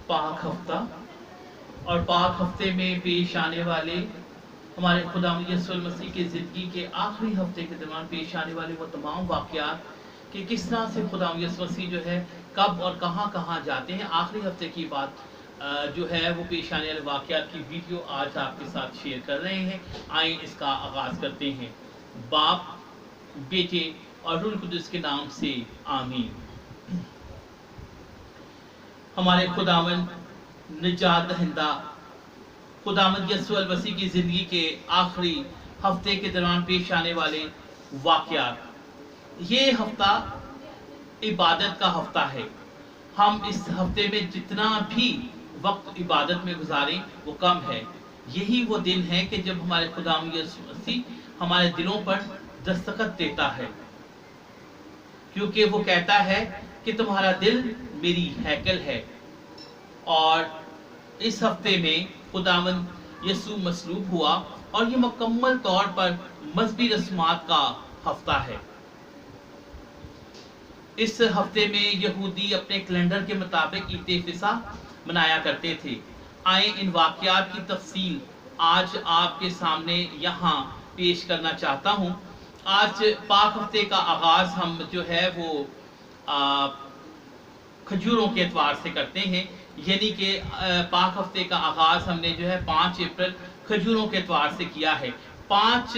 पाक हफ्ता और पाक हफ्ते में पेश आने वाले हमारे खुदावंद यीशु मसीह की ज़िंदगी के आखिरी हफ्ते के दौरान पेश आने वाले वो तमाम वाक़यात कि किस तरह से खुदावंद यीशु मसीह जो है कब और कहाँ कहाँ जाते हैं, आखिरी हफ्ते की बात जो है वो पेश आने वाले वाक़यात की वीडियो आज आपके साथ शेयर कर रहे हैं। आइए इसका आगाज़ करते हैं। बाप, बेटे और रूह कुदस के नाम से आमीन। हमारे खुदावंद निजात दहिंदा खुदावंद यीशु मसीह की ज़िंदगी के आखिरी हफ्ते के दौरान पेश आने वाले वाक़यात। ये हफ्ता इबादत का हफ्ता है। हम इस हफ्ते में जितना भी वक्त इबादत में गुजारें वो कम है। यही वो दिन है कि जब हमारे खुदावंद यीशु मसीह हमारे दिलों पर दस्तखत देता है, क्योंकि वो कहता है कि तुम्हारा दिल मेरी हैकल है। और इस हफ्ते में खुदावंद यीशु मसलूब हुआ और ये मुकम्मल तौर पर मज़हबी रस्मात का हफ्ता है। इस हफ्ते में यहूदी अपने कैलेंडर के मुताबिक ईद फिसा मनाया करते थे। आए इन वाक़यात की तफसील आज आपके सामने यहाँ पेश करना चाहता हूँ। आज पाक हफ्ते का आगाज़ हम जो है वो खजूरों के एतवार से करते हैं, यानी कि पाक हफ्ते का आगाज़ हमने जो है 5 अप्रैल खजूरों के एतवार से किया है। 5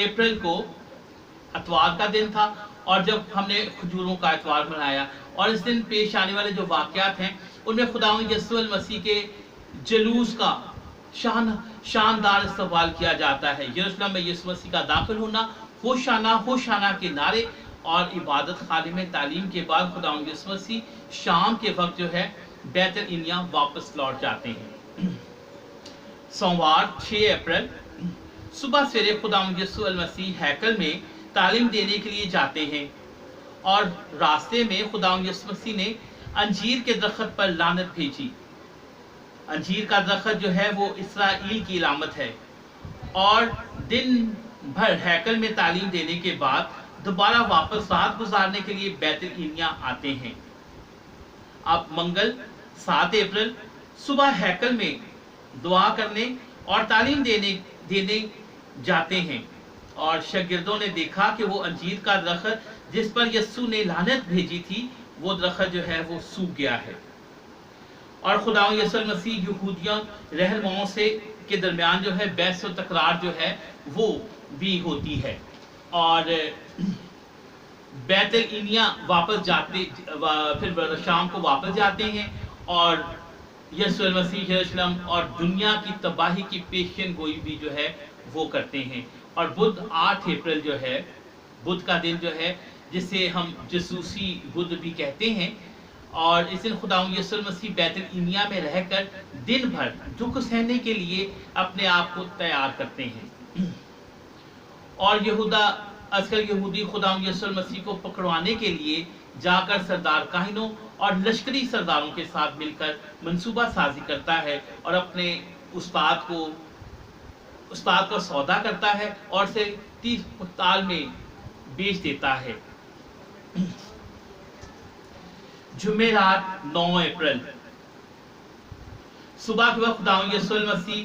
अप्रैल को एतवार का दिन था और जब हमने खजूरों का एतवार मनाया, और इस दिन पेश आने वाले जो वाक़यात हैं उनमें खुदावंद यीशु मसीह के जलूस का शानदार इस्तकबाल किया जाता है। यरूशलेम में यीशु मसीह का दाखिल होना, होशाना होशाना के नारे और इबादत खाने में तालीम के बाद खुदावंद यीशु मसीह शाम के वक्त जो है बैतुल इनिया वापस लौट जाते हैं। सोमवार 6 अप्रैल सुबह सवेरे खुदावंद यीशु मसीह हैकल में तालीम देने के लिए जाते हैं और रास्ते में खुदावंद यीशु मसीह ने अंजीर के दरख्त पर लानत भेजी। अंजीर का दरख्त जो है वो इसराइल की इलामत है। और दिन भर हैकल में तालीम देने के बाद दोबारा वापस रात गुजारने के लिए बैतुल इनिया आते हैं। अब मंगल 7 अप्रैल सुबह हैकल में दुआ करने और तालीम देने जाते हैं और शागिर्दों ने देखा कि वो अंजीर का दरख्त जिस पर यीशु ने लानत भेजी थी वो दरख्त जो है वो सूख गया है। और खुदावंद यीशु मसीह यहूदियों रहनुमाओं से के दरमियान जो है बहस और तकरार जो है वो भी होती है और बैतुल इनिया वापस जाते, फिर शाम को वापस जाते हैं और यीशु मसीह यरूशलेम और दुनिया की तबाही की पेशन गोई भी जो है वो करते हैं। और बुध 8 अप्रैल जो है बुध का दिन जो है जिसे हम जसूसी बुध भी कहते हैं, और इस दिन खुदावंद यीशु मसीह बैतुल इनिया में रहकर दिन भर दुख सहने के लिए अपने आप को तैयार करते हैं। और यहूदी खुदावंद यीशु मसीह को पकड़वाने के लिए जाकर सरदार काहिनों और लश्करी सरदारों के साथ मिलकर मंसूबा साजी करता है और अपने उस्ताद को सौदा करता है और उसे 30 पुख्ताल में बेच देता है। जुमेरात 9 अप्रैल सुबह के वक्त खुदावंद यीशु मसीह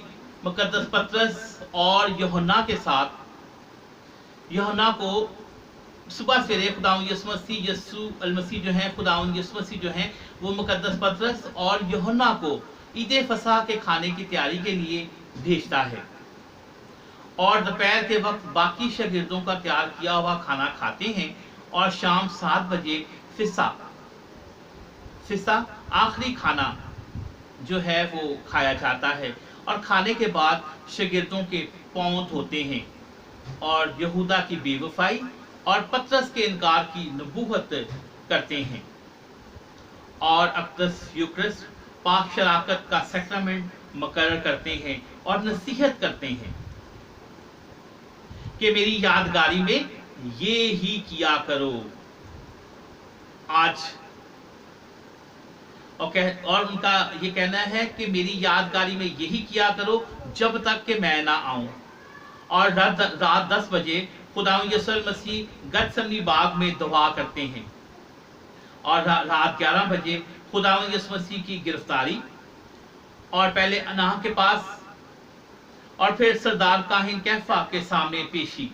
मुकद्दस पतरस और यूहन्ना के साथ, यूहन्ना को सुबह सवेरे खुदावंद यीशु मसीह जो है खुदावंद यीशु मसीह जो है वो मुकद्दस पतरस और यूहन्ना को ईद फसह के खाने की तैयारी के लिए भेजता है और दोपहर के वक्त बाकी शागिर्दों का तैयार किया हुआ खाना खाते हैं और शाम 7 बजे फिसा आखिरी खाना जो है वो खाया जाता है। और खाने के बाद शागिर्दों के पांव धोते हैं और यहूदा की बेवफाई और पतरस के इनकार की नबूवत करते हैं और अक़दस यूकरिस्ट पाक शराकत का सैक्रामेंट मुकर्रर करते हैं और नसीहत करते हैं कि मेरी यादगारी में ये ही किया करो आज। और उनका ये कहना है कि मेरी यादगारी में यही किया करो जब तक कि मैं ना आऊं। और रात 10 बजे खुदावंद यीशु मसीह गतसमनी बाग में दुआ करते हैं और रात 11 बजे खुदावंद यसु मसीह की गिरफ्तारी और पहले अनाह के पास और फिर सरदार काहिन कैफा के सामने पेशी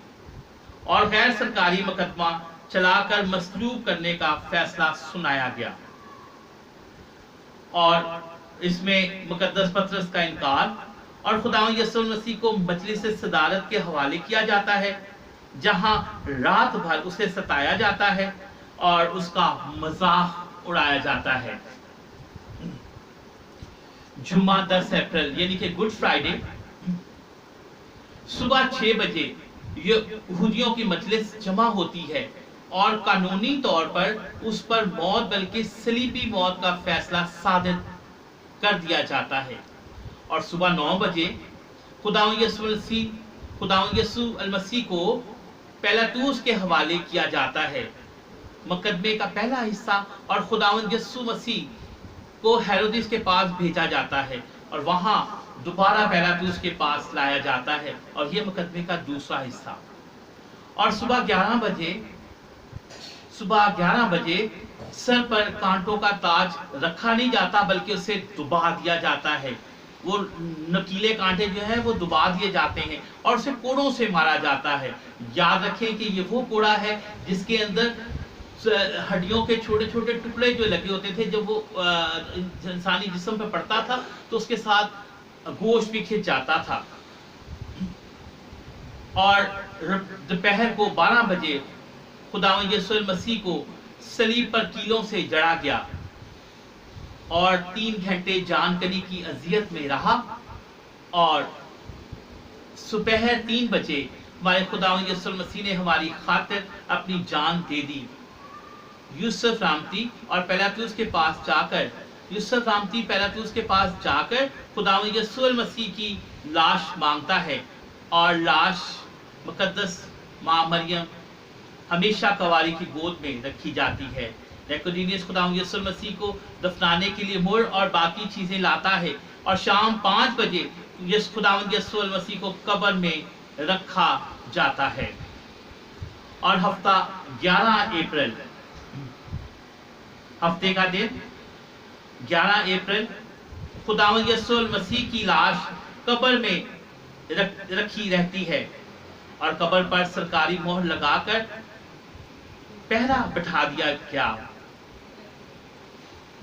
और गैर सरकारी मुकदमा चलाकर मसलूब करने का फैसला सुनाया गया। और इसमें मुकद्दस पतरस का इनकार और खुदावंद यसु मसीह को मजलिस सदारत के हवाले किया जाता है, जहां रात भर उसे सताया जाता है और उसका मजाक उड़ाया जाता है। जुम्मा 10 अप्रैल यानी कि गुड फ्राइडे सुबह 6 बजे यहूदियों की मजलिस जमा होती है और कानूनी तौर पर उस पर मौत बल्कि सलीबी मौत का फैसला सादिर कर दिया जाता है। और सुबह 9 बजे खुदावंद यसु मसीह को पिलातुस के हवाले किया जाता है। मुकदमे का पहला हिस्सा और खुदावंद यसु मसीह को हेरोदिस के पास भेजा जाता है और वहां दोबारा पिलातुस के पास लाया जाता है और यह मुकदमे का दूसरा हिस्सा। और सुबह 11 बजे सर पर कांटों का ताज रखा नहीं जाता बल्कि उसे दुबा दिया जाता है। वो नकीले कांटे जो है वो दुबा दिए जाते हैं और उसे कोड़ों से मारा जाता है। याद रखें कि ये वो कोड़ा है जिसके अंदर हड्डियों के छोटे छोटे टुकड़े जो लगे होते थे। जब वो इंसानी जिस्म पे पड़ता था तो उसके साथ गोश्त भी खिंच जाता था। और दोपहर को 12 बजे खुदावंद यसु मसीह को सलीब पर कीलों से जड़ा गया और 3 घंटे जानकनी की अजियत में रहा। और सुबह 3 बजे हमारे खुदावंद यसु मसीह ने हमारी खातिर अपनी जान दे दी। यूसुफ रामती पिलातुस के पास जाकर खुदावंद यसु मसीह की लाश मांगता है और लाश मुकद्दस मां मरियम हमेशा कवारी की गोद में रखी जाती है। निकोदेमुस खुदावंद यसु मसीह को दफनाने के लिए मुड़ और बाकी चीजें लाता है और शाम 5 बजे खुदावंद यसु मसीह को कब्र में रखा जाता है। और हफ्ता 11 अप्रैल हफ्ते का दिन 11 अप्रैल खुदावंद यसु मसीह की लाश कब्र में रखी रहती है और कब्र पर सरकारी मोहर लगाकर पहरा बिठा दिया गया।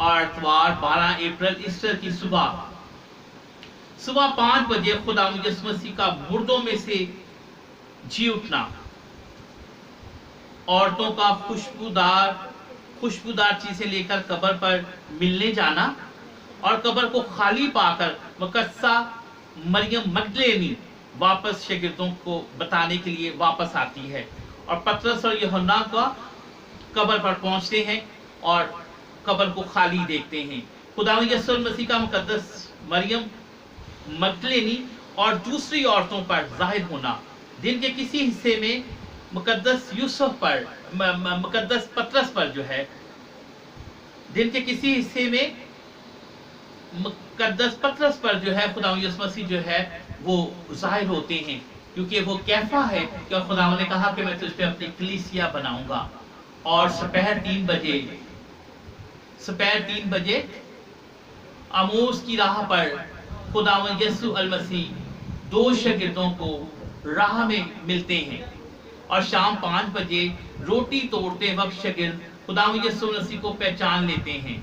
और इतवार 12 अप्रैल ईस्टर की सुबह 5 बजे खुदावंद यसु मसीह का मुर्दों में से जी उठना, औरतों का खुशबूदार चीजें लेकर कब्र पर मिलने जाना और कब्र को खाली पाकर मुकद्दसा मरियम मगदलेनी वापस शागिर्दों को बताने के लिए वापस आती है और पतरस और यूहन्ना का कब्र पर पहुंचते हैं और कब्र को खाली देखते हैं। खुदावंद यसु मसीह का मुकद्दस मरियम मगदलेनी और दूसरी औरतों पर जाहिर होना, दिन के किसी हिस्से में मुकद्दस पतरस पर जो है, दिन के किसी हिस्से में मुकद्दस पतरस पर जो है खुदावंद यसु मसीह जो है वो जाहिर होते हैं, क्योंकि वो कैफा है कि खुदावंद ने कहा कि मैं तुझ पे अपनी कलीसिया बनाऊंगा। और दोपहर 3 बजे आमोस की राह पर खुदावंद यसु मसीह 2 शागिर्दों को राह में मिलते हैं और शाम 5 बजे रोटी तोड़ते वक्त शागिर्द खुदावंद यसु मसीह को पहचान लेते हैं।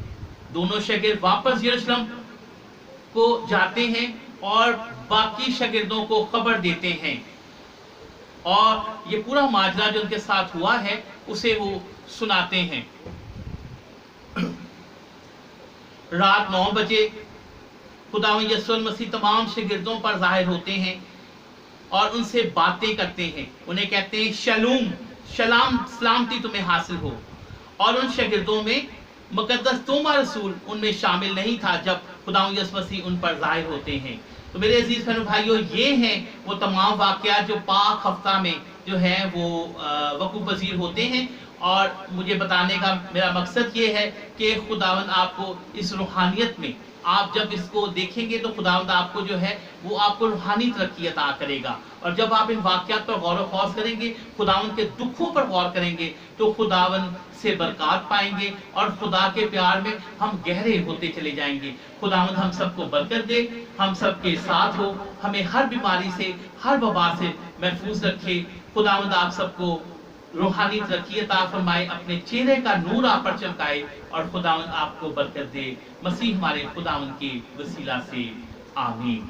दोनों शागिर्द वापस यरूशलेम को जाते हैं और बाकी शागिर्दों को खबर देते हैं और ये पूरा माजरा जो उनके साथ हुआ है उसे वो सुनाते हैं। रात 9 बजे खुदावंद यसु मसीह तमाम शागिर्दों पर जाहिर होते हैं और उनसे बातें करते हैं। उन्हें कहते हैं शलाम, सलामती तुम्हें हासिल हो। और उन शागिर्दों में मुकद्दस तोमा रसूल उनमें शामिल नहीं था जब खुदावंद यसु मसीह उन पर जाहिर होते हैं। तो मेरे अजीज बहनों भाइयों, ये हैं वो तमाम वाक़यात जो पाक हफ्ता में जो है वो वकूफ़ पज़ीर होते हैं اور مجھے بتانے کا میرا مقصد یہ ہے کہ خداوند آپ کو اس روحانیت میں آپ جب اس کو دیکھیں گے تو خداوند آپ کو جو ہے وہ آپ کو روحانی ترقی عطا کرے گا. اور جب آپ ان واقعات پر غور و خوض کریں گے، خداوند کے دکھوں پر غور کریں گے، تو خداوند سے برکات پائیں گے اور خدا کے پیار میں ہم گہرے ہوتے چلے جائیں گے. خداوند ہم سب کو برکت دے، ہم سب کے ساتھ ہو، ہمیں ہر بیماری سے، ہر وبا سے محفوظ رکھے. خداوند آپ سب کو روحانی ترقی عطا فرمائے، اپنے چہرے کا نور آپ پر چمکائے، اور خداوند آپ کو برکت دے. مسیح ہمارے خداوند کے وسیلہ سے آمین.